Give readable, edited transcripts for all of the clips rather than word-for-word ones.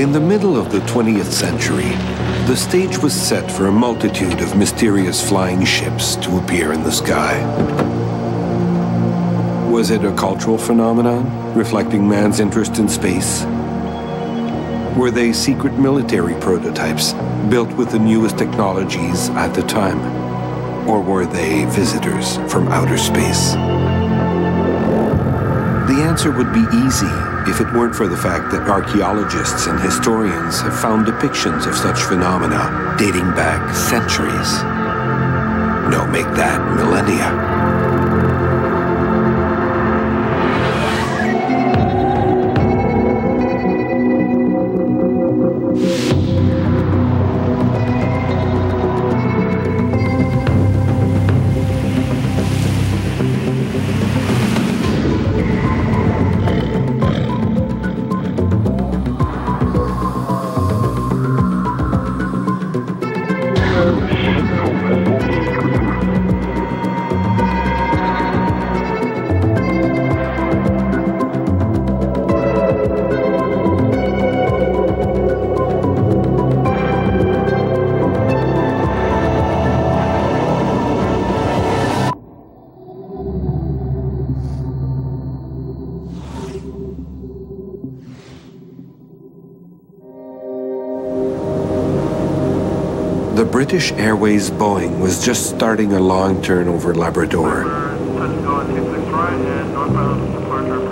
In the middle of the 20th century, the stage was set for a multitude of mysterious flying ships to appear in the sky. Was it a cultural phenomenon, reflecting man's interest in space? Were they secret military prototypes, built with the newest technologies at the time? Or were they visitors from outer space? The answer would be easy if it weren't for the fact that archaeologists and historians have found depictions of such phenomena dating back centuries. No, make that millennia. The British Airways Boeing was just starting a long turn over Labrador.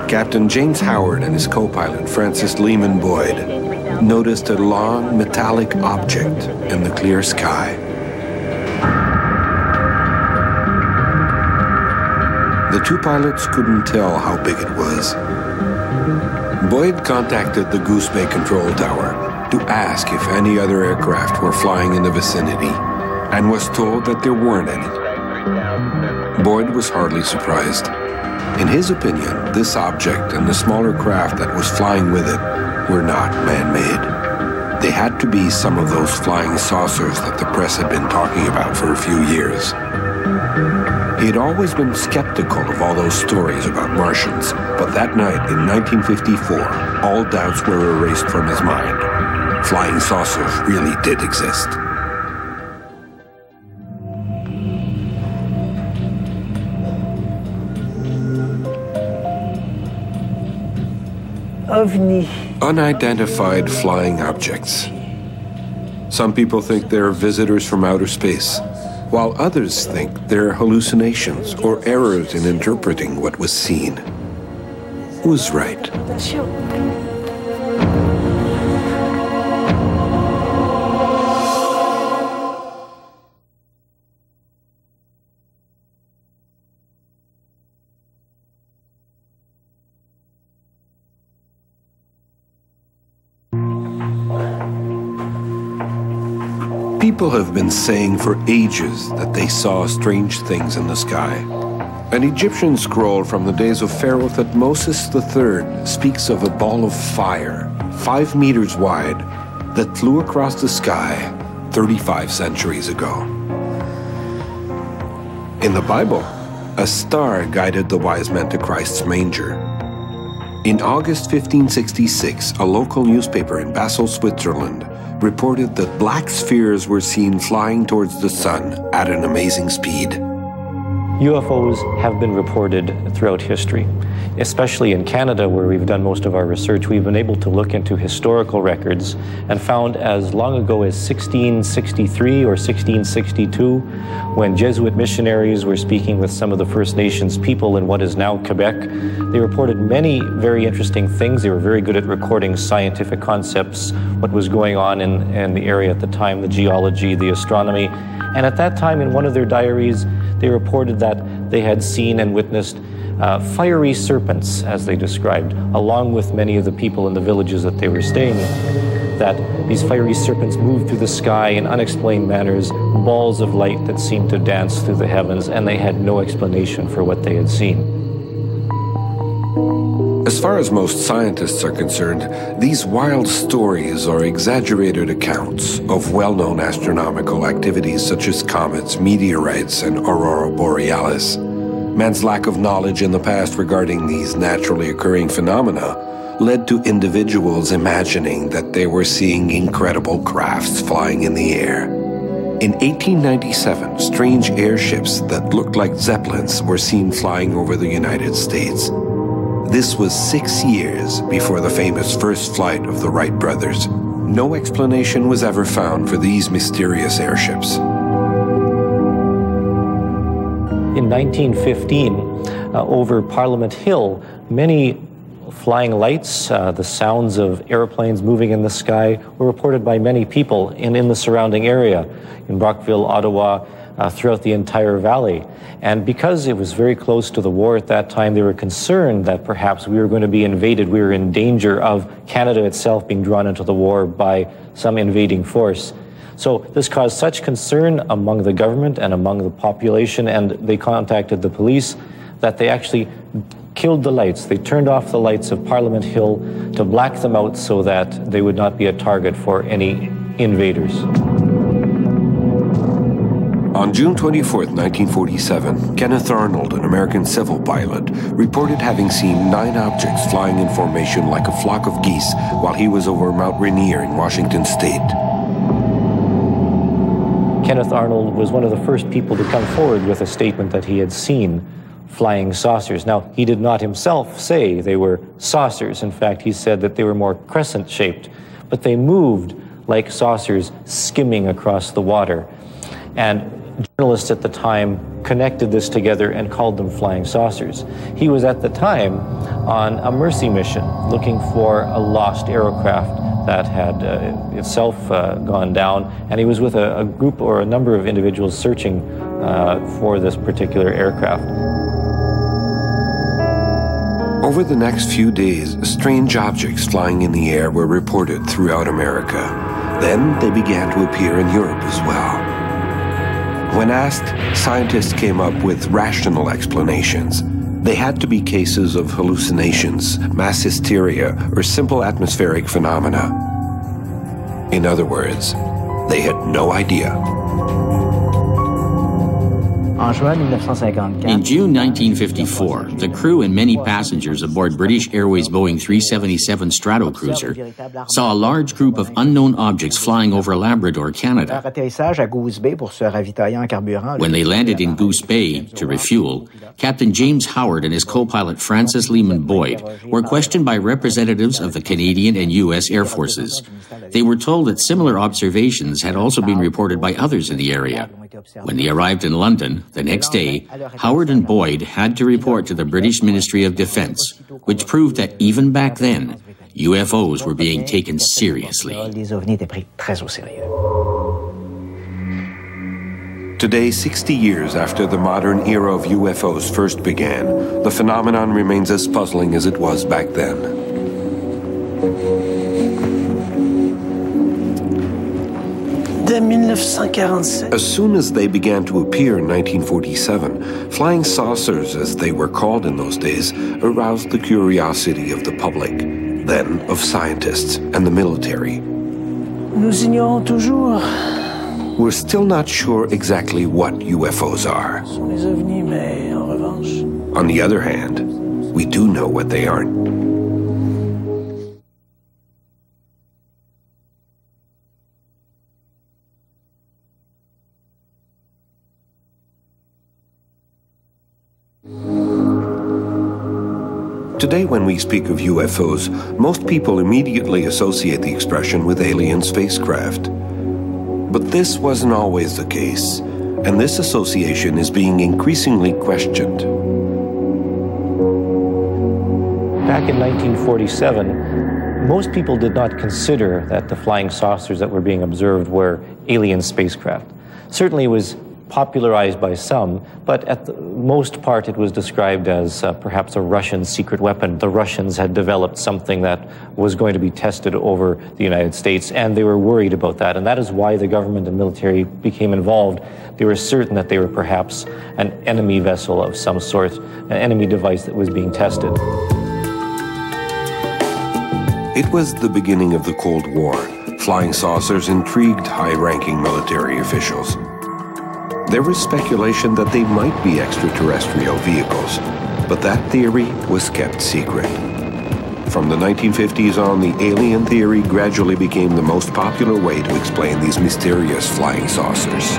Captain James Howard and his co-pilot Francis Lehman Boyd noticed a long metallic object in the clear sky. The two pilots couldn't tell how big it was. Boyd contacted the Goose Bay Control Tower to ask if any other aircraft were flying in the vicinity, and was told that there weren't any. Boyd was hardly surprised. In his opinion, this object and the smaller craft that was flying with it were not man-made. They had to be some of those flying saucers that the press had been talking about for a few years. He had always been skeptical of all those stories about Martians, but that night in 1954, all doubts were erased from his mind. Flying saucers really did exist. Unidentified flying objects. Some people think they're visitors from outer space, while others think they're hallucinations or errors in interpreting what was seen. Who's right? People have been saying for ages that they saw strange things in the sky. An Egyptian scroll from the days of Pharaoh Thutmose III speaks of a ball of fire, 5 meters wide, that flew across the sky 35 centuries ago. In the Bible, a star guided the wise men to Christ's manger. In August 1566, a local newspaper in Basel, Switzerland, reported that black spheres were seen flying towards the sun at an amazing speed. UFOs have been reported throughout history, especially in Canada, where we've done most of our research. We've been able to look into historical records and found as long ago as 1663 or 1662, when Jesuit missionaries were speaking with some of the First Nations people in what is now Quebec, they reported many very interesting things. They were very good at recording scientific concepts, what was going on in the area at the time, the geology, the astronomy. And at that time, in one of their diaries, they reported that they had seen and witnessed fiery serpents, as they described, along with many of the people in the villages that they were staying in. That these fiery serpents moved through the sky in unexplained manners, balls of light that seemed to dance through the heavens, and they had no explanation for what they had seen. As far as most scientists are concerned, these wild stories are exaggerated accounts of well-known astronomical activities such as comets, meteorites, and aurora borealis. Man's lack of knowledge in the past regarding these naturally occurring phenomena led to individuals imagining that they were seeing incredible crafts flying in the air. In 1897, strange airships that looked like zeppelins were seen flying over the United States. This was 6 years before the famous first flight of the Wright brothers. No explanation was ever found for these mysterious airships. In 1915, over Parliament Hill, many flying lights, the sounds of airplanes moving in the sky were reported by many people in the surrounding area, in Brockville, Ottawa, throughout the entire valley. And because it was very close to the war at that time, they were concerned that perhaps we were going to be invaded. We were in danger of Canada itself being drawn into the war by some invading force. So this caused such concern among the government and among the population, and they contacted the police, that they actually killed the lights. They turned off the lights of Parliament Hill to black them out so that they would not be a target for any invaders. On June 24, 1947, Kenneth Arnold, an American civil pilot, reported having seen 9 objects flying in formation like a flock of geese while he was over Mount Rainier in Washington State. Kenneth Arnold was one of the first people to come forward with a statement that he had seen flying saucers. Now, he did not himself say they were saucers. In fact, he said that they were more crescent-shaped, but they moved like saucers skimming across the water. And journalists at the time connected this together and called them flying saucers. He was at the time on a mercy mission looking for a lost aircraft that had itself gone down, and he was with a group or a number of individuals searching for this particular aircraft. Over the next few days, strange objects flying in the air were reported throughout America. Then they began to appear in Europe as well. When asked, scientists came up with rational explanations. They had to be cases of hallucinations, mass hysteria, or simple atmospheric phenomena. In other words, they had no idea. In June 1954, the crew and many passengers aboard British Airways Boeing 377 Stratocruiser saw a large group of unknown objects flying over Labrador, Canada. When they landed in Goose Bay to refuel, Captain James Howard and his co-pilot Francis Lehman Boyd were questioned by representatives of the Canadian and U.S. Air Forces. They were told that similar observations had also been reported by others in the area. When they arrived in London, the next day, Howard and Boyd had to report to the British Ministry of Defence, which proved that even back then, UFOs were being taken seriously. Today, 60 years after the modern era of UFOs first began, the phenomenon remains as puzzling as it was back then. As soon as they began to appear in 1947, flying saucers, as they were called in those days, aroused the curiosity of the public, then of scientists and the military. We're still not sure exactly what UFOs are. On the other hand, we do know what they aren't. Today, when we speak of UFOs, most people immediately associate the expression with alien spacecraft. But this wasn't always the case, and this association is being increasingly questioned. Back in 1947, most people did not consider that the flying saucers that were being observed were alien spacecraft. Certainly it was popularized by some, but at the most part it was described as perhaps a Russian secret weapon. The Russians had developed something that was going to be tested over the United States, and they were worried about that, and that is why the government and military became involved. They were certain that they were perhaps an enemy vessel of some sort, an enemy device that was being tested. It was the beginning of the Cold War. Flying saucers intrigued high-ranking military officials. There was speculation that they might be extraterrestrial vehicles, but that theory was kept secret. From the 1950s on, the alien theory gradually became the most popular way to explain these mysterious flying saucers.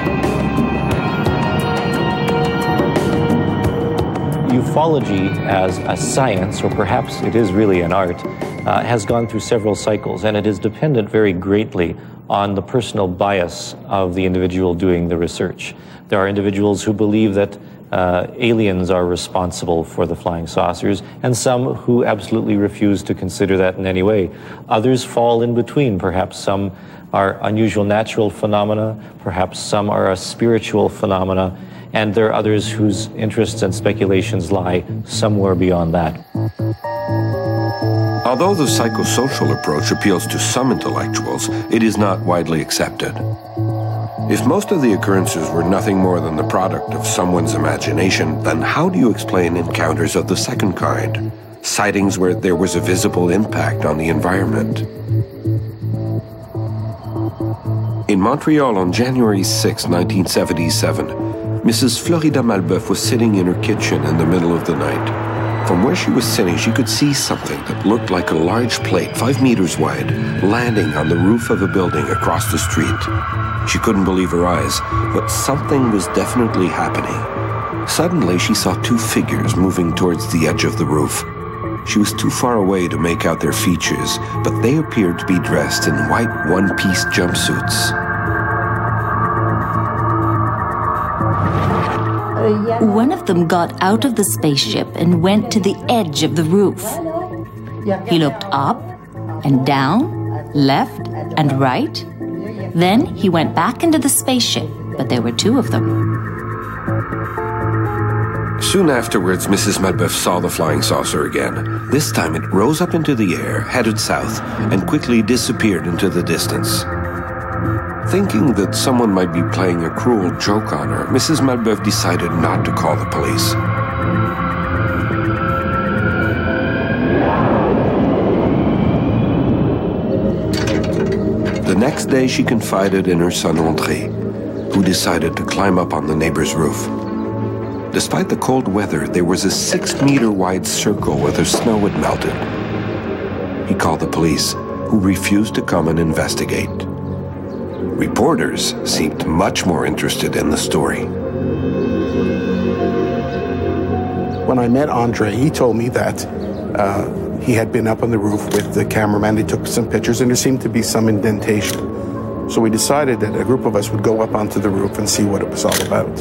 Ufology as a science, or perhaps it is really an art, has gone through several cycles, and it is dependent very greatly on the personal bias of the individual doing the research. There are individuals who believe that aliens are responsible for the flying saucers, and some who absolutely refuse to consider that in any way. Others fall in between. Perhaps some are unusual natural phenomena, perhaps some are a spiritual phenomena, and there are others whose interests and speculations lie somewhere beyond that. Although the psychosocial approach appeals to some intellectuals, it is not widely accepted. If most of the occurrences were nothing more than the product of someone's imagination, then how do you explain encounters of the second kind? Sightings where there was a visible impact on the environment. In Montreal on January 6, 1977, Mrs. Florida Malbeuf was sitting in her kitchen in the middle of the night. From where she was sitting, she could see something that looked like a large plate 5 meters wide, landing on the roof of a building across the street. She couldn't believe her eyes, but something was definitely happening. Suddenly, she saw 2 figures moving towards the edge of the roof. She was too far away to make out their features, but they appeared to be dressed in white one-piece jumpsuits. One of them got out of the spaceship and went to the edge of the roof. He looked up and down, left and right. Then he went back into the spaceship, but there were 2 of them. Soon afterwards, Mrs. Malbeuf saw the flying saucer again. This time it rose up into the air, headed south, and quickly disappeared into the distance. Thinking that someone might be playing a cruel joke on her, Mrs. Malbeuf decided not to call the police. The next day, she confided in her son André, who decided to climb up on the neighbor's roof. Despite the cold weather, there was a 6-meter-wide circle where the snow had melted. He called the police, who refused to come and investigate. Reporters seemed much more interested in the story. When I met Andre, he told me that he had been up on the roof with the cameraman. They took some pictures, and there seemed to be some indentation. So we decided that a group of us would go up onto the roof and see what it was all about.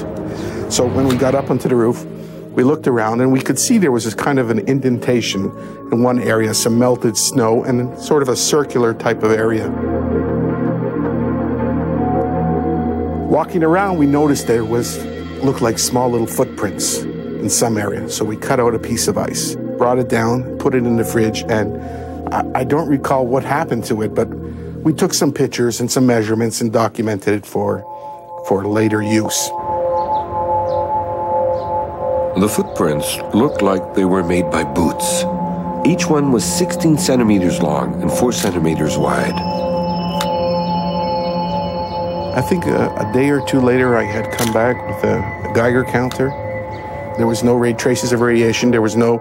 So when we got up onto the roof, we looked around, and we could see there was this kind of an indentation in one area, some melted snow, and sort of a circular type of area. Walking around, we noticed there looked like small little footprints in some area. So we cut out a piece of ice, brought it down, put it in the fridge, and I don't recall what happened to it, but we took some pictures and some measurements and documented it for later use. The footprints looked like they were made by boots. Each one was 16 centimeters long and 4 centimeters wide. I think a day or 2 later, I had come back with a Geiger counter. There was no traces of radiation. There was no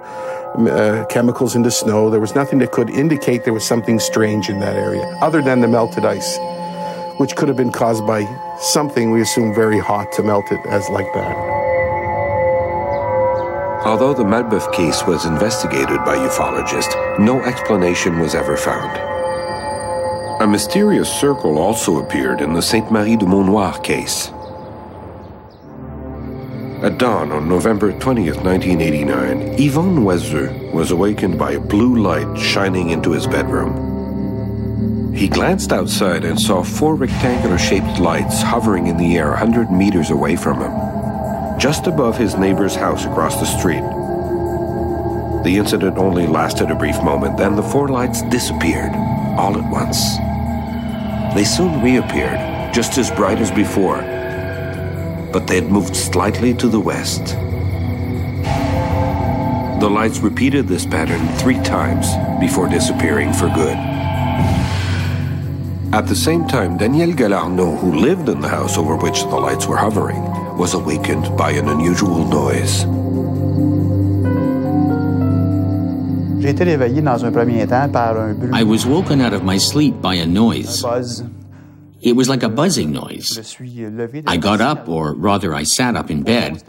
chemicals in the snow. There was nothing that could indicate there was something strange in that area, other than the melted ice, which could have been caused by something we assume very hot to melt it as like that. Although the Malbeuf case was investigated by ufologists, no explanation was ever found. A mysterious circle also appeared in the Sainte-Marie-de-Mont-Noir case. At dawn on November 20th, 1989, Yvon Noiseux was awakened by a blue light shining into his bedroom. He glanced outside and saw 4 rectangular-shaped lights hovering in the air 100 meters away from him, just above his neighbor's house across the street. The incident only lasted a brief moment, then the 4 lights disappeared, all at once. They soon reappeared, just as bright as before, but they had moved slightly to the west. The lights repeated this pattern 3 times before disappearing for good. At the same time, Daniel Galarneau, who lived in the house over which the lights were hovering, was awakened by an unusual noise. I was woken out of my sleep by a noise. It was like a buzzing noise. I got up, or rather I sat up in bed,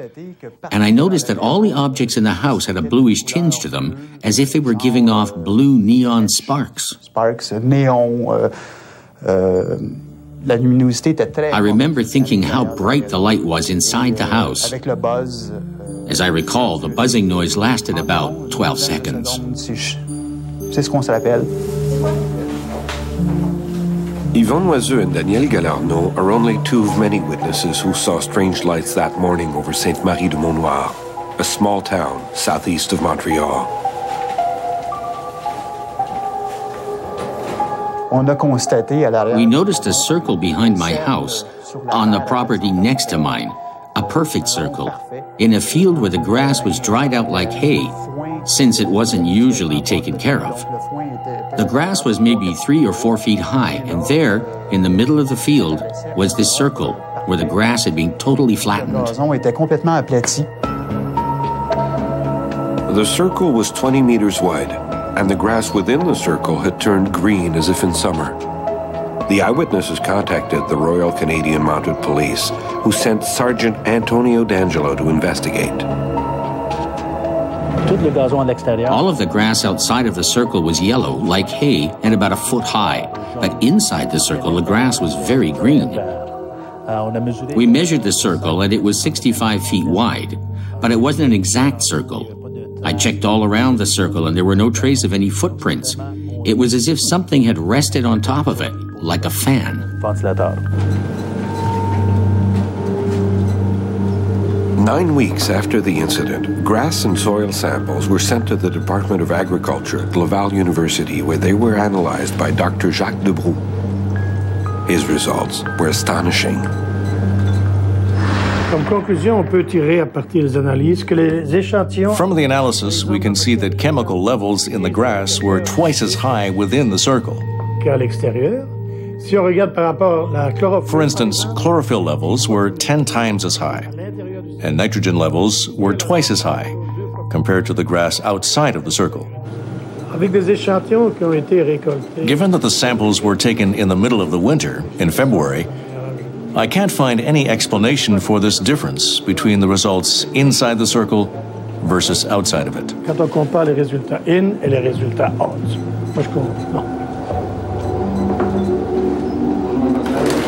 and I noticed that all the objects in the house had a bluish tinge to them, as if they were giving off blue neon sparks. I remember thinking how bright the light was inside the house. As I recall, the buzzing noise lasted about 12 seconds. Yvonne Noiseux and Daniel Galarneau are only two of many witnesses who saw strange lights that morning over Sainte-Marie-de-Mont-Noir, a small town southeast of Montreal. We noticed a circle behind my house on the property next to mine, a perfect circle, in a field where the grass was dried out like hay, since it wasn't usually taken care of. The grass was maybe 3 or 4 feet high, and there, in the middle of the field, was this circle where the grass had been totally flattened. The circle was 20 meters wide, and the grass within the circle had turned green as if in summer. The eyewitnesses contacted the Royal Canadian Mounted Police, who sent Sergeant Antonio D'Angelo to investigate. All of the grass outside of the circle was yellow, like hay, and about 1 foot high. But inside the circle, the grass was very green. We measured the circle, and it was 65 feet wide. But it wasn't an exact circle. I checked all around the circle, and there were no trace of any footprints. It was as if something had rested on top of it, like a fan. 9 weeks after the incident, grass and soil samples were sent to the Department of Agriculture at Laval University, where they were analyzed by Dr. Jacques Debroux. His results were astonishing. From the analysis, we can see that chemical levels in the grass were twice as high within the circle. For instance, chlorophyll levels were 10 times as high, and nitrogen levels were twice as high compared to the grass outside of the circle. Given that the samples were taken in the middle of the winter, in February, I can't find any explanation for this difference between the results inside the circle versus outside of it.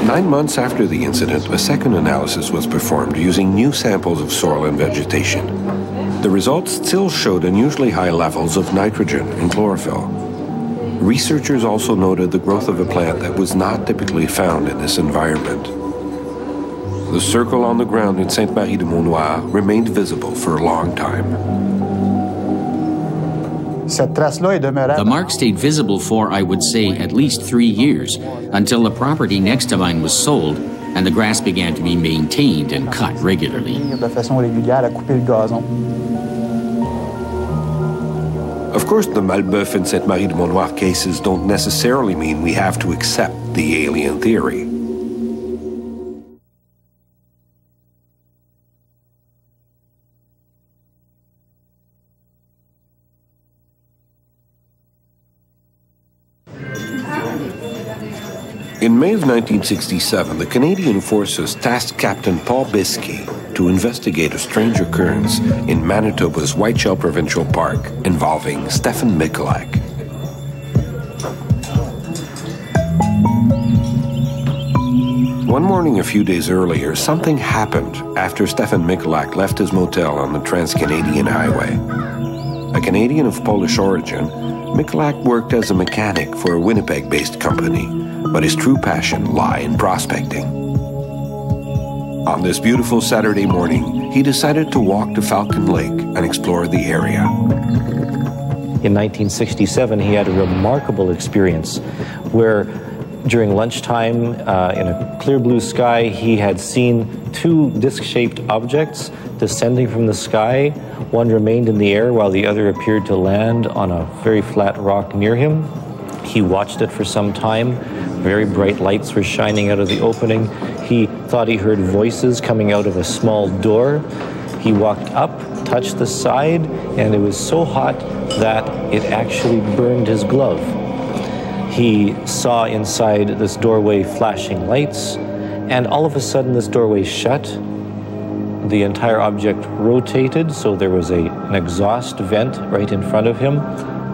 9 months after the incident, a second analysis was performed using new samples of soil and vegetation. The results still showed unusually high levels of nitrogen and chlorophyll. Researchers also noted the growth of a plant that was not typically found in this environment. The circle on the ground in Sainte-Marie-de-Mont-Noir remained visible for a long time. The mark stayed visible for, I would say, at least 3 years, until the property next to mine was sold and the grass began to be maintained and cut regularly. Of course, the Malbeuf and Sainte-Marie-de-Mont-Noir cases don't necessarily mean we have to accept the alien theory. In May of 1967, the Canadian Forces tasked Captain Paul Bisky to investigate a strange occurrence in Manitoba's Whiteshell Provincial Park involving Stefan Michalak. One morning a few days earlier, something happened after Stefan Michalak left his motel on the Trans-Canadian Highway. A Canadian of Polish origin, Michalak worked as a mechanic for a Winnipeg-based company, but his true passion lay in prospecting. On this beautiful Saturday morning, he decided to walk to Falcon Lake and explore the area. In 1967, he had a remarkable experience where during lunchtime, in a clear blue sky, he had seen 2 disc-shaped objects descending from the sky. One remained in the air while the other appeared to land on a very flat rock near him. He watched it for some time. Very bright lights were shining out of the opening. He thought he heard voices coming out of a small door. He walked up, touched the side, and it was so hot that it actually burned his glove. He saw inside this doorway flashing lights, and all of a sudden this doorway shut. The entire object rotated, so there was an exhaust vent right in front of him.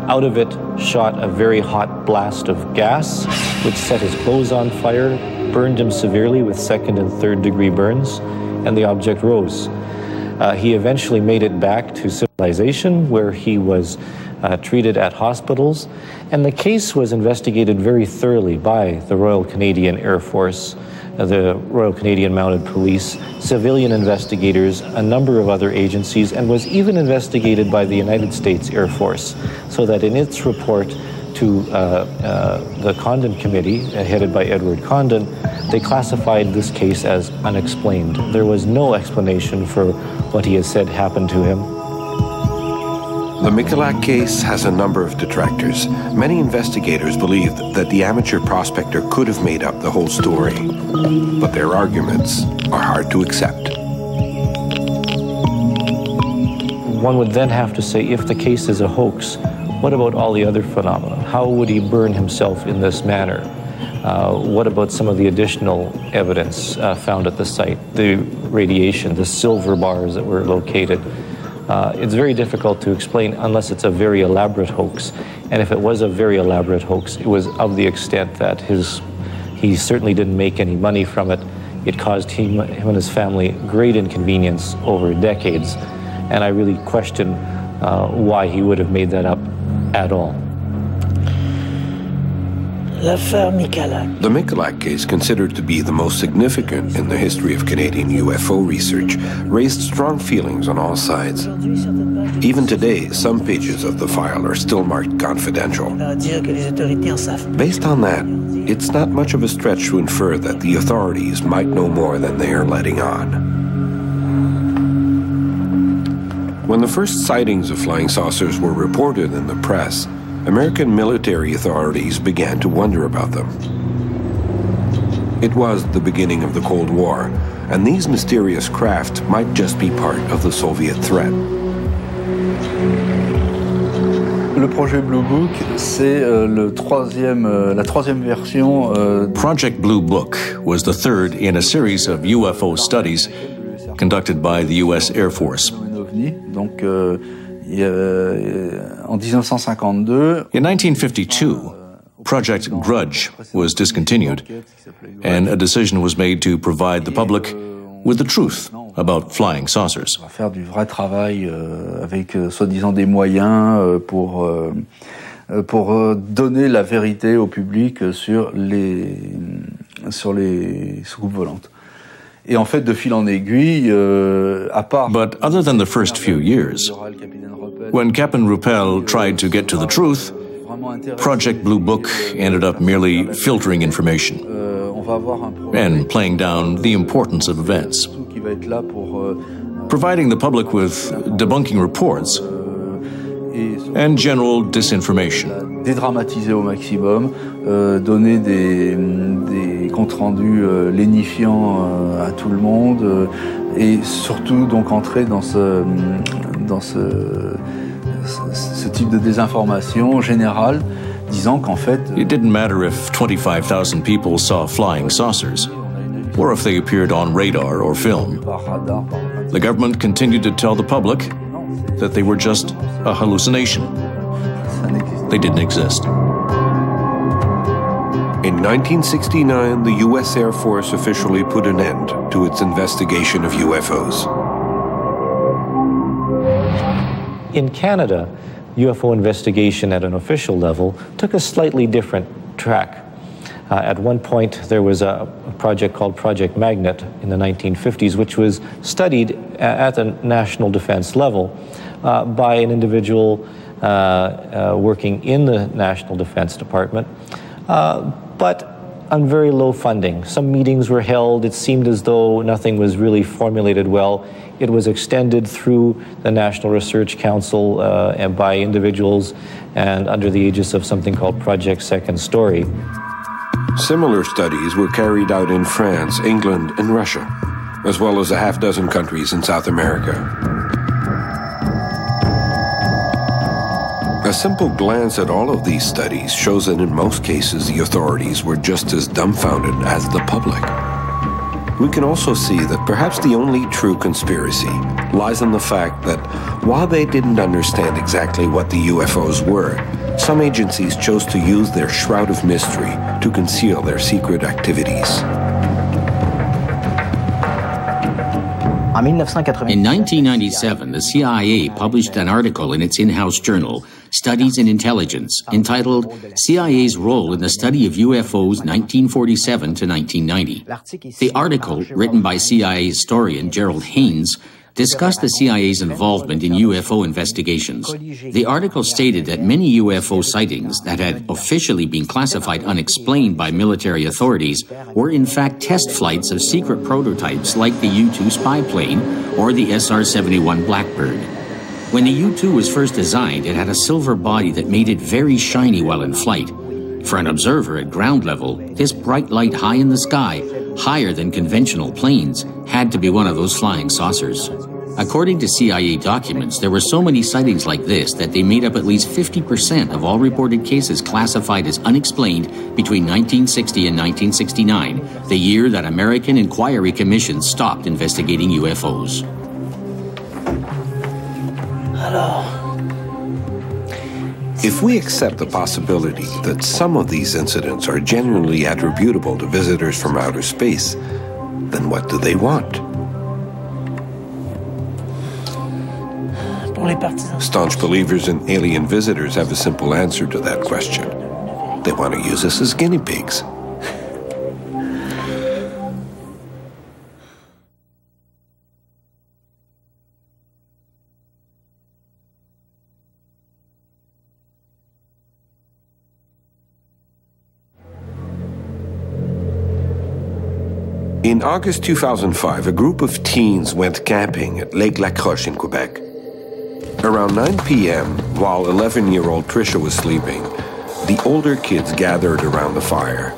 Out of it shot a very hot blast of gas, which set his clothes on fire, burned him severely with second and third degree burns, and the object rose. He eventually made it back to civilization, where he was treated at hospitals, and the case was investigated very thoroughly by the Royal Canadian Air Force, the Royal Canadian Mounted Police, civilian investigators, a number of other agencies, and was even investigated by the United States Air Force, so that in its report to the Condon Committee, headed by Edward Condon, they classified this case as unexplained. There was no explanation for what he has said happened to him. The Michalak case has a number of detractors. Many investigators believe that the amateur prospector could have made up the whole story, but their arguments are hard to accept. One would then have to say, if the case is a hoax, what about all the other phenomena? How would he burn himself in this manner? What about some of the additional evidence found at the site? The radiation, the silver bars that were located. It's very difficult to explain unless it's a very elaborate hoax. And if it was a very elaborate hoax, it was of the extent that he certainly didn't make any money from it. It caused him and his family great inconvenience over decades. And I really question why he would have made that up at all. The Michalak case, considered to be the most significant in the history of Canadian UFO research, raised strong feelings on all sides. Even today, some pages of the file are still marked confidential. Based on that, it's not much of a stretch to infer that the authorities might know more than they are letting on. When the first sightings of flying saucers were reported in the press, American military authorities began to wonder about them. It was the beginning of the Cold War, and these mysterious craft might just be part of the Soviet threat. Le projet Blue Book, c'est la troisième version. Project Blue Book was the third in a series of UFO studies conducted by the U.S. Air Force. Donc, en 1952. In 1952, Project Grudge was discontinued, and a decision was made to provide the public with the truth about flying saucers. On va faire du vrai travail avec soi-disant des moyens pour donner la vérité au public sur les soucoupes volantes. Et en fait, de fil en aiguille, à part... But other than the first few years, when Captain Ruppel tried to get to the truth, Project Blue Book ended up merely filtering information and playing down the importance of events, providing the public with debunking reports and general disinformation. Dédramatiser au maximum, donner des comptes rendus lénifiants à tout le monde et surtout donc entrer dans ce type de désinformation générale, disant qu'en fait... It didn't matter if 25,000 people saw flying saucers or if they appeared on radar or film. The government continued to tell the public that they were just a hallucination. They didn't exist. In 1969, the U.S. Air Force officially put an end to its investigation of UFOs. In Canada, UFO investigation at an official level took a slightly different track. At one point, there was a project called Project Magnet in the 1950s, which was studied at the national defense level by an individual working in the National Defense Department, but on very low funding. Some meetings were held. It seemed as though nothing was really formulated well. It was extended through the National Research Council and by individuals and under the aegis of something called Project Second Story. Similar studies were carried out in France, England, and Russia, as well as a half-dozen countries in South America. A simple glance at all of these studies shows that in most cases the authorities were just as dumbfounded as the public. We can also see that perhaps the only true conspiracy lies in the fact that while they didn't understand exactly what the UFOs were, some agencies chose to use their shroud of mystery to conceal their secret activities. In 1997, the CIA published an article in its in-house journal, Studies in Intelligence, entitled CIA's Role in the Study of UFOs 1947 to 1990. The article, written by CIA historian Gerald Haynes, discussed the CIA's involvement in UFO investigations. The article stated that many UFO sightings that had officially been classified unexplained by military authorities were in fact test flights of secret prototypes like the U-2 spy plane or the SR-71 Blackbird. When the U-2 was first designed, it had a silver body that made it very shiny while in flight. For an observer at ground level, this bright light high in the sky, higher than conventional planes, had to be one of those flying saucers. According to CIA documents, there were so many sightings like this that they made up at least 50% of all reported cases classified as unexplained between 1960 and 1969, the year that American inquiry commissions stopped investigating UFOs. If we accept the possibility that some of these incidents are genuinely attributable to visitors from outer space, then what do they want? Staunch believers in alien visitors have a simple answer to that question. They want to use us as guinea pigs. In August 2005, a group of teens went camping at Lake La Croche in Quebec. Around 9 p.m., while 11-year-old Tricia was sleeping, the older kids gathered around the fire.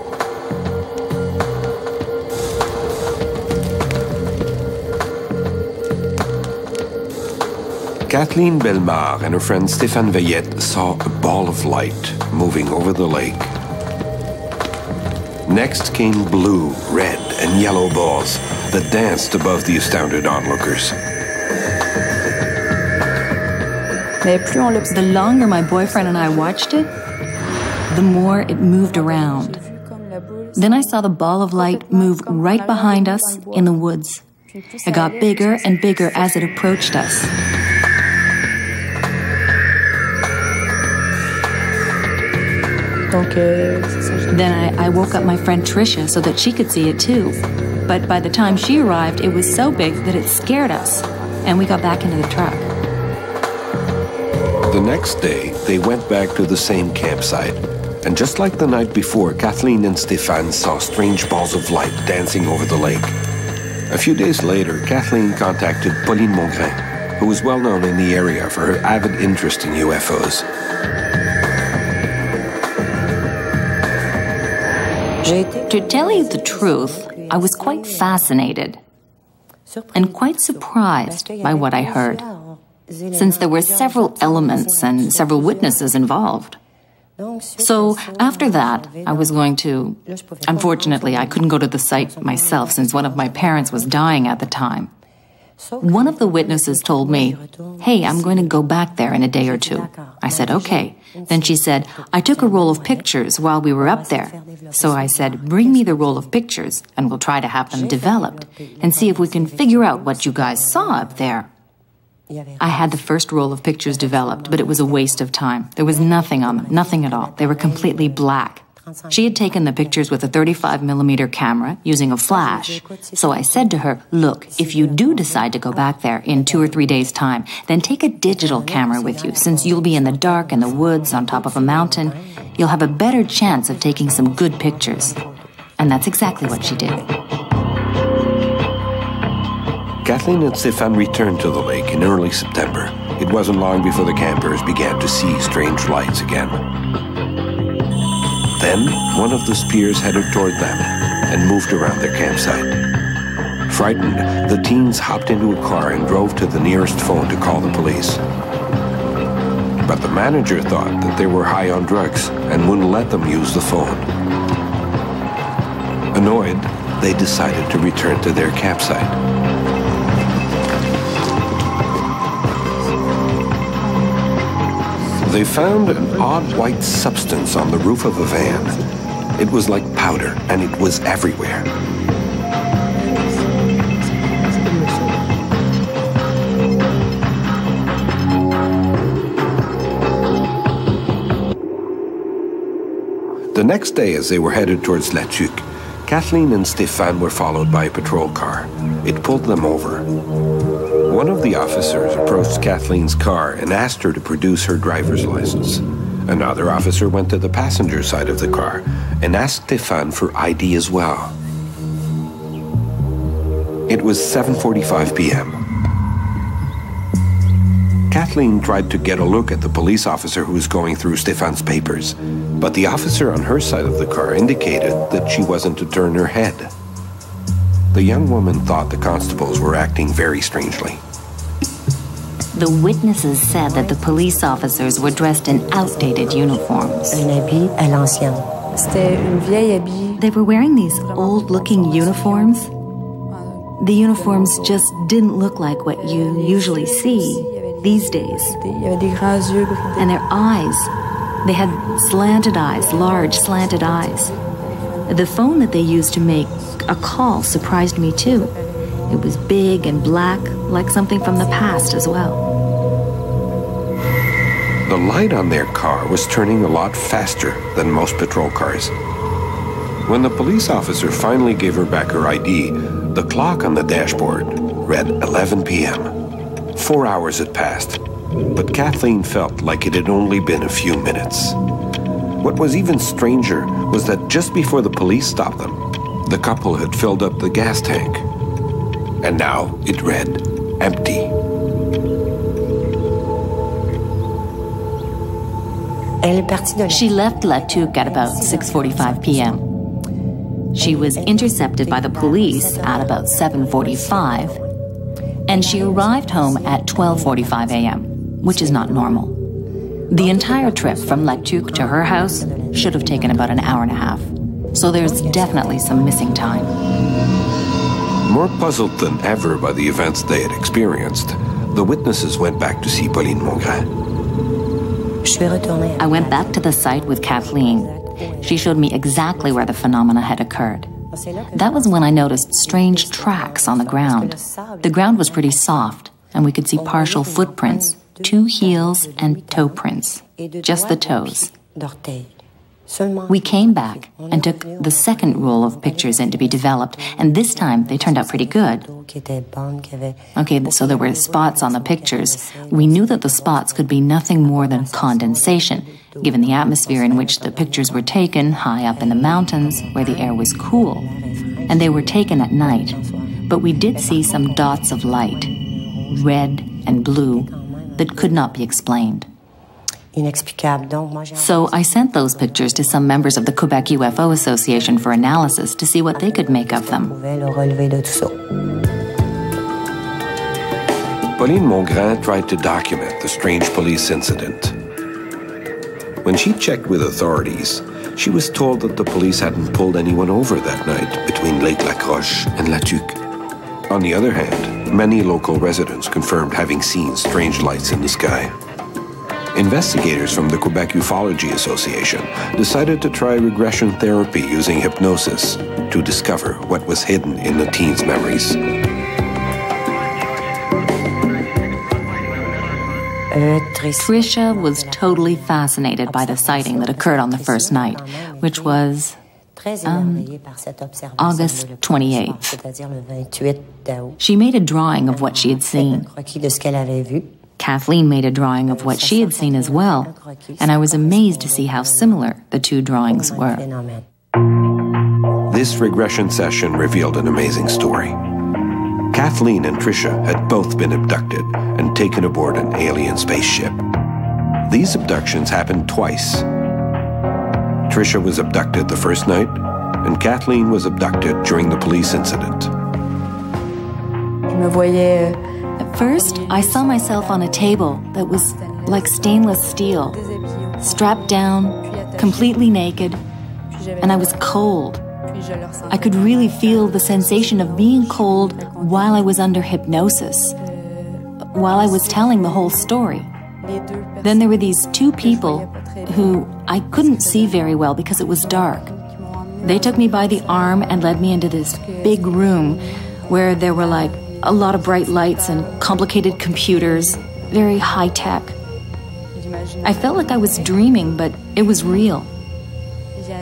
Kathleen Bellemare and her friend Stéphane Veillette saw a ball of light moving over the lake. Next came blue, red, and yellow balls that danced above the astounded onlookers. The longer my boyfriend and I watched it, the more it moved around. Then I saw the ball of light move right behind us in the woods. It got bigger and bigger as it approached us. Then I woke up my friend Tricia so that she could see it too. But by the time she arrived, it was so big that it scared us, and we got back into the truck. The next day, they went back to the same campsite. And just like the night before, Kathleen and Stéphane saw strange balls of light dancing over the lake. A few days later, Kathleen contacted Pauline Mongrain, who was well known in the area for her avid interest in UFOs. To tell you the truth, I was quite fascinated and quite surprised by what I heard, since there were several elements and several witnesses involved. So after that, I was going to... Unfortunately, I couldn't go to the site myself since one of my parents was dying at the time. One of the witnesses told me, "Hey, I'm going to go back there in a day or two." I said, "Okay." Then she said, "I took a roll of pictures while we were up there." So I said, "Bring me the roll of pictures and we'll try to have them developed and see if we can figure out what you guys saw up there." I had the first roll of pictures developed, but it was a waste of time. There was nothing on them, nothing at all. They were completely black. She had taken the pictures with a 35mm camera using a flash. So I said to her, "Look, if you do decide to go back there in 2 or 3 days' time, then take a digital camera with you. Since you'll be in the dark in the woods on top of a mountain, you'll have a better chance of taking some good pictures." And that's exactly what she did. Kathleen and Stéphane returned to the lake in early September. It wasn't long before the campers began to see strange lights again. Then, one of the spears headed toward them and moved around their campsite. Frightened, the teens hopped into a car and drove to the nearest phone to call the police. But the manager thought that they were high on drugs and wouldn't let them use the phone. Annoyed, they decided to return to their campsite. They found an odd white substance on the roof of a van. It was like powder, and it was everywhere. The next day, as they were headed towards La Tuque, Kathleen and Stéphane were followed by a patrol car. It pulled them over. One of the officers approached Kathleen's car and asked her to produce her driver's license. Another officer went to the passenger side of the car and asked Stéphane for ID as well. It was 7:45 p.m. Kathleen tried to get a look at the police officer who was going through Stéphane's papers, but the officer on her side of the car indicated that she wasn't to turn her head. The young woman thought the constables were acting very strangely. The witnesses said that the police officers were dressed in outdated uniforms. They were wearing these old-looking uniforms. The uniforms just didn't look like what you usually see these days. And their eyes, they had slanted eyes, large slanted eyes. The phone that they used to make a call surprised me too. It was big and black, like something from the past as well. The light on their car was turning a lot faster than most patrol cars. When the police officer finally gave her back her ID, the clock on the dashboard read 11 p.m. 4 hours had passed, but Kathleen felt like it had only been a few minutes. What was even stranger was that just before the police stopped them, the couple had filled up the gas tank. And now it read empty. She left La Tuque at about 6:45 p.m. She was intercepted by the police at about 7:45, and she arrived home at 12:45 a.m., which is not normal. The entire trip from La Tuque to her house should have taken about an hour and a half, so there's definitely some missing time. More puzzled than ever by the events they had experienced, the witnesses went back to see Pauline Mongrain. I went back to the site with Kathleen. She showed me exactly where the phenomena had occurred. That was when I noticed strange tracks on the ground. The ground was pretty soft, and we could see partial footprints, 2 heels and toe prints, just the toes. We came back and took the second roll of pictures in to be developed, and this time they turned out pretty good. Okay, so there were spots on the pictures. We knew that the spots could be nothing more than condensation, given the atmosphere in which the pictures were taken high up in the mountains where the air was cool. And they were taken at night. But we did see some dots of light, red and blue, that could not be explained. So I sent those pictures to some members of the Quebec UFO Association for analysis to see what they could make of them. Pauline Mongrain tried to document the strange police incident. When she checked with authorities, she was told that the police hadn't pulled anyone over that night between Lake Lacroche and La Tuque. On the other hand, many local residents confirmed having seen strange lights in the sky. Investigators from the Quebec Ufology Association decided to try regression therapy using hypnosis to discover what was hidden in the teens' memories. Tricia was totally fascinated by the sighting that occurred on the first night, which was August 28th. She made a drawing of what she had seen. Kathleen made a drawing of what she had seen as well, and I was amazed to see how similar the two drawings were. This regression session revealed an amazing story. Kathleen and Tricia had both been abducted and taken aboard an alien spaceship. These abductions happened twice. Tricia was abducted the first night, and Kathleen was abducted during the police incident. At first, I saw myself on a table that was like stainless steel, strapped down, completely naked, and I was cold. I could really feel the sensation of being cold while I was under hypnosis, while I was telling the whole story. Then there were these two people who I couldn't see very well because it was dark. They took me by the arm and led me into this big room where there were like a lot of bright lights and complicated computers, very high tech. I felt like I was dreaming, but it was real.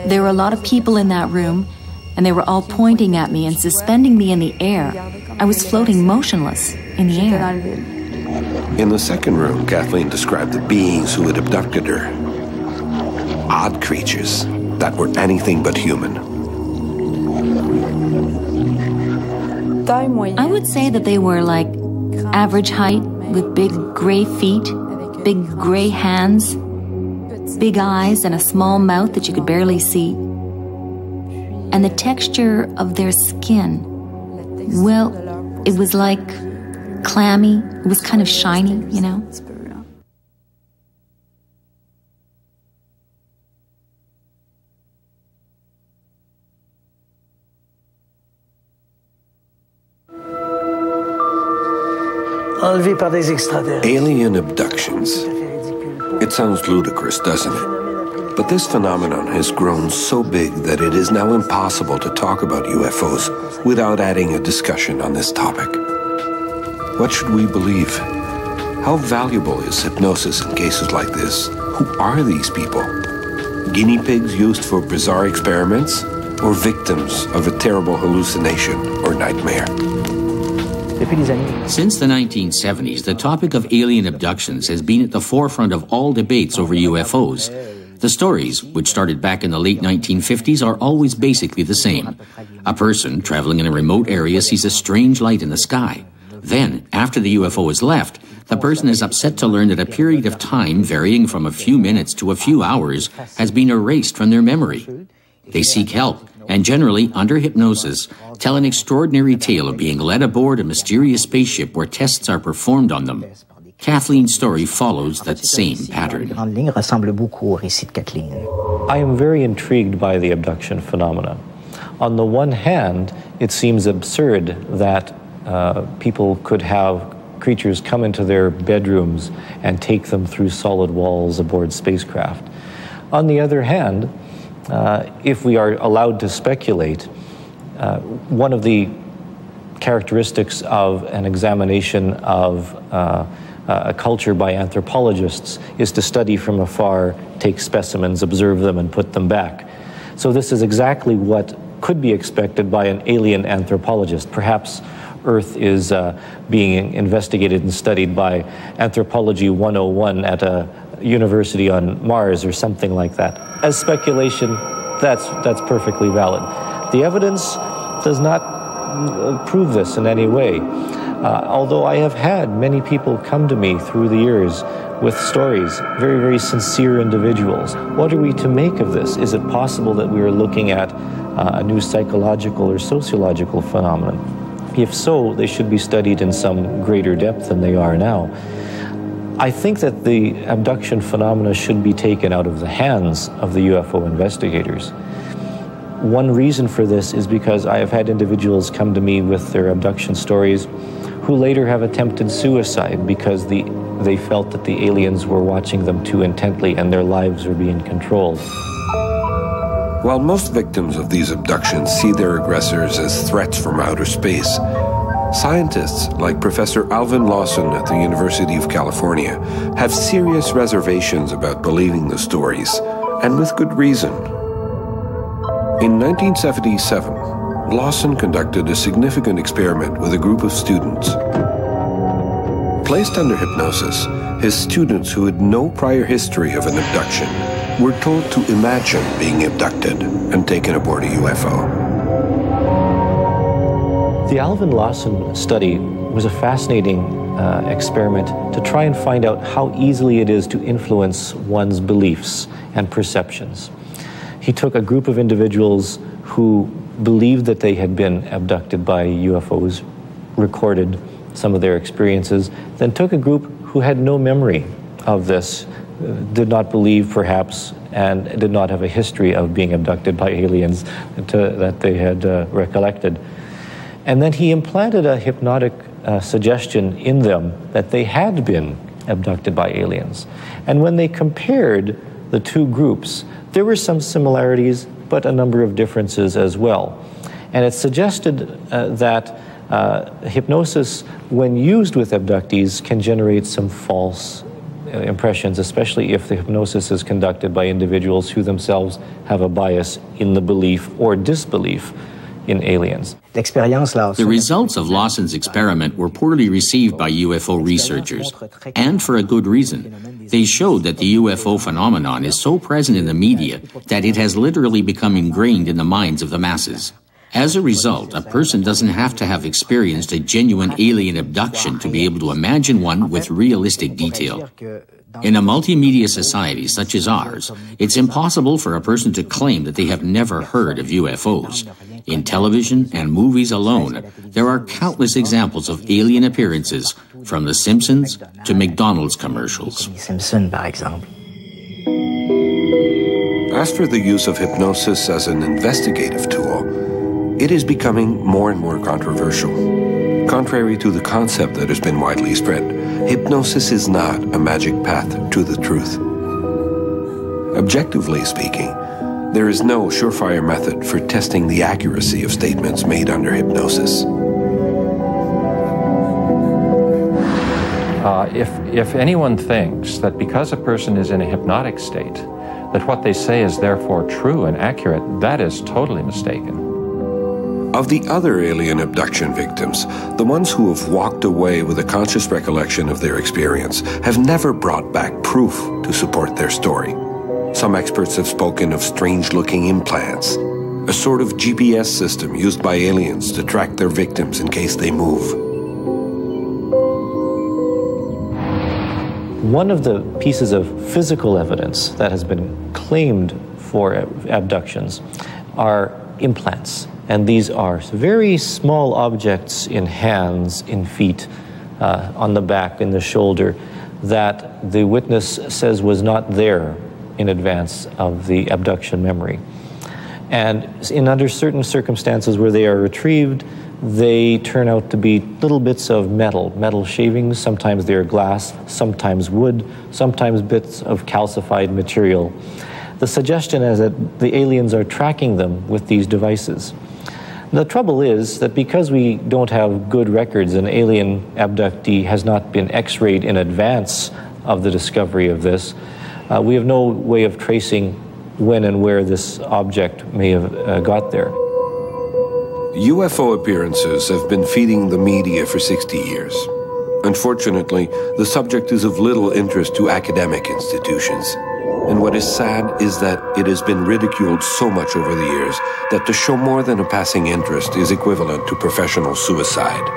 There were a lot of people in that room, and they were all pointing at me and suspending me in the air. I was floating motionless in the air. In the second room, Kathleen described the beings who had abducted her. Odd creatures that were anything but human. I would say that they were like average height with big gray feet, big gray hands, big eyes and a small mouth that you could barely see. And the texture of their skin, well, it was like clammy, it was kind of shiny, you know? Alien abductions. It sounds ludicrous, doesn't it? But this phenomenon has grown so big that it is now impossible to talk about UFOs without adding a discussion on this topic. What should we believe? How valuable is hypnosis in cases like this? Who are these people? Guinea pigs used for bizarre experiments? Or victims of a terrible hallucination or nightmare? Since the 1970s, the topic of alien abductions has been at the forefront of all debates over UFOs. The stories, which started back in the late 1950s, are always basically the same. A person traveling in a remote area sees a strange light in the sky. Then, after the UFO is left, the person is upset to learn that a period of time varying from a few minutes to a few hours has been erased from their memory. They seek help, and generally, under hypnosis, tell an extraordinary tale of being led aboard a mysterious spaceship where tests are performed on them. Kathleen's story follows that same pattern. I am very intrigued by the abduction phenomena. On the one hand, it seems absurd that people could have creatures come into their bedrooms and take them through solid walls aboard spacecraft. On the other hand, if we are allowed to speculate, one of the characteristics of an examination of a culture by anthropologists is to study from afar, take specimens, observe them, and put them back. So this is exactly what could be expected by an alien anthropologist. Perhaps Earth is being investigated and studied by Anthropology 101 at a university on Mars or something like that. As speculation, that's perfectly valid. The evidence does not prove this in any way. Although I have had many people come to me through the years with stories, very, very sincere individuals. What are we to make of this? Is it possible that we are looking at a new psychological or sociological phenomenon? If so, they should be studied in some greater depth than they are now. I think that the abduction phenomena should be taken out of the hands of the UFO investigators. One reason for this is because I have had individuals come to me with their abduction stories who later have attempted suicide because they felt that the aliens were watching them too intently and their lives were being controlled. While most victims of these abductions see their aggressors as threats from outer space, scientists like Professor Alvin Lawson at the University of California have serious reservations about believing the stories, and with good reason. In 1977, Lawson conducted a significant experiment with a group of students. Placed under hypnosis, his students who had no prior history of an abduction were told to imagine being abducted and taken aboard a UFO. The Alvin Lawson study was a fascinating experiment to try and find out how easily it is to influence one's beliefs and perceptions. He took a group of individuals who believed that they had been abducted by UFOs, recorded some of their experiences, then took a group who had no memory of this did not believe, perhaps, and did not have a history of being abducted by aliens that they had recollected. And then he implanted a hypnotic suggestion in them that they had been abducted by aliens. And when they compared the two groups, there were some similarities, but a number of differences as well. And it suggested that hypnosis, when used with abductees, can generate some false impressions, especially if the hypnosis is conducted by individuals who themselves have a bias in the belief or disbelief in aliens. The results of Lawson's experiment were poorly received by UFO researchers, and for a good reason. They showed that the UFO phenomenon is so present in the media that it has literally become ingrained in the minds of the masses. As a result, a person doesn't have to have experienced a genuine alien abduction to be able to imagine one with realistic detail. In a multimedia society such as ours, it's impossible for a person to claim that they have never heard of UFOs. In television and movies alone, there are countless examples of alien appearances, from The Simpsons to McDonald's commercials. As for the use of hypnosis as an investigative tool, it is becoming more and more controversial. Contrary to the concept that has been widely spread, hypnosis is not a magic path to the truth. Objectively speaking, there is no surefire method for testing the accuracy of statements made under hypnosis. If anyone thinks that because a person is in a hypnotic state, that what they say is therefore true and accurate, that is totally mistaken. Of the other alien abduction victims, the ones who have walked away with a conscious recollection of their experience have never brought back proof to support their story. Some experts have spoken of strange-looking implants, a sort of GPS system used by aliens to track their victims in case they move. One of the pieces of physical evidence that has been claimed for abductions are implants. And these are very small objects in hands, in feet, on the back, in the shoulder, that the witness says was not there in advance of the abduction memory. And under certain circumstances where they are retrieved, they turn out to be little bits of metal shavings. Sometimes they are glass, sometimes wood, sometimes bits of calcified material. The suggestion is that the aliens are tracking them with these devices. The trouble is that because we don't have good records, an alien abductee has not been x-rayed in advance of the discovery of this, we have no way of tracing when and where this object may have got there. UFO appearances have been feeding the media for 60 years. Unfortunately, the subject is of little interest to academic institutions. And what is sad is that it has been ridiculed so much over the years that to show more than a passing interest is equivalent to professional suicide.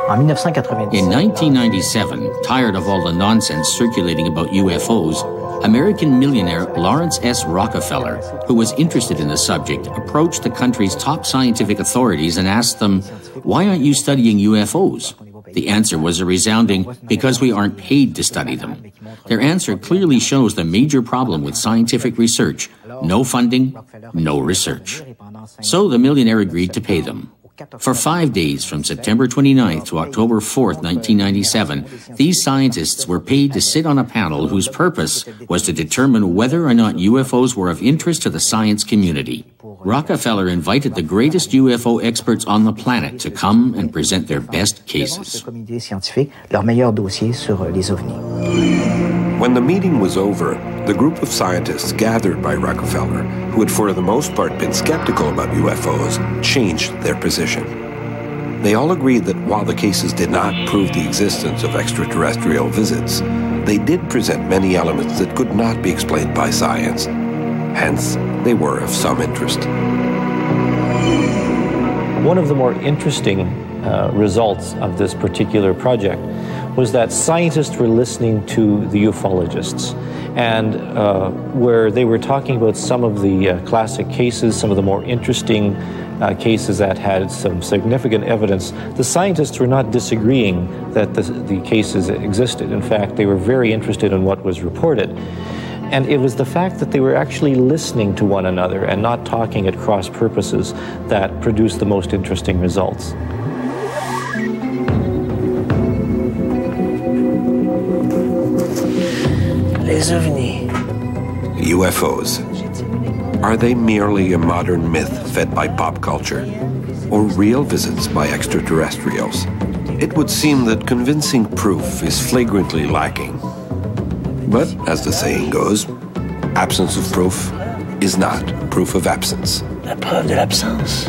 In 1997, tired of all the nonsense circulating about UFOs, American millionaire Lawrence S. Rockefeller, who was interested in the subject, approached the country's top scientific authorities and asked them, "Why aren't you studying UFOs?" The answer was a resounding, "Because we aren't paid to study them." Their answer clearly shows the major problem with scientific research: no funding, no research. So the millionaire agreed to pay them. For 5 days, from September 29th to October 4th, 1997, these scientists were paid to sit on a panel whose purpose was to determine whether or not UFOs were of interest to the science community. Rockefeller invited the greatest UFO experts on the planet to come and present their best cases. When the meeting was over, the group of scientists gathered by Rockefeller, who had for the most part been skeptical about UFOs, changed their position. They all agreed that while the cases did not prove the existence of extraterrestrial visits, they did present many elements that could not be explained by science. Hence, they were of some interest. One of the more interesting results of this particular project was that scientists were listening to the ufologists, and where they were talking about some of the classic cases, some of the more interesting cases that had some significant evidence, the scientists were not disagreeing that the cases existed. In fact, they were very interested in what was reported. And it was the fact that they were actually listening to one another and not talking at cross purposes that produced the most interesting results. Les ovnis. UFOs. Are they merely a modern myth fed by pop culture, or real visits by extraterrestrials? It would seem that convincing proof is flagrantly lacking. But, as the saying goes, absence of proof is not proof of absence. La preuve de l'absence.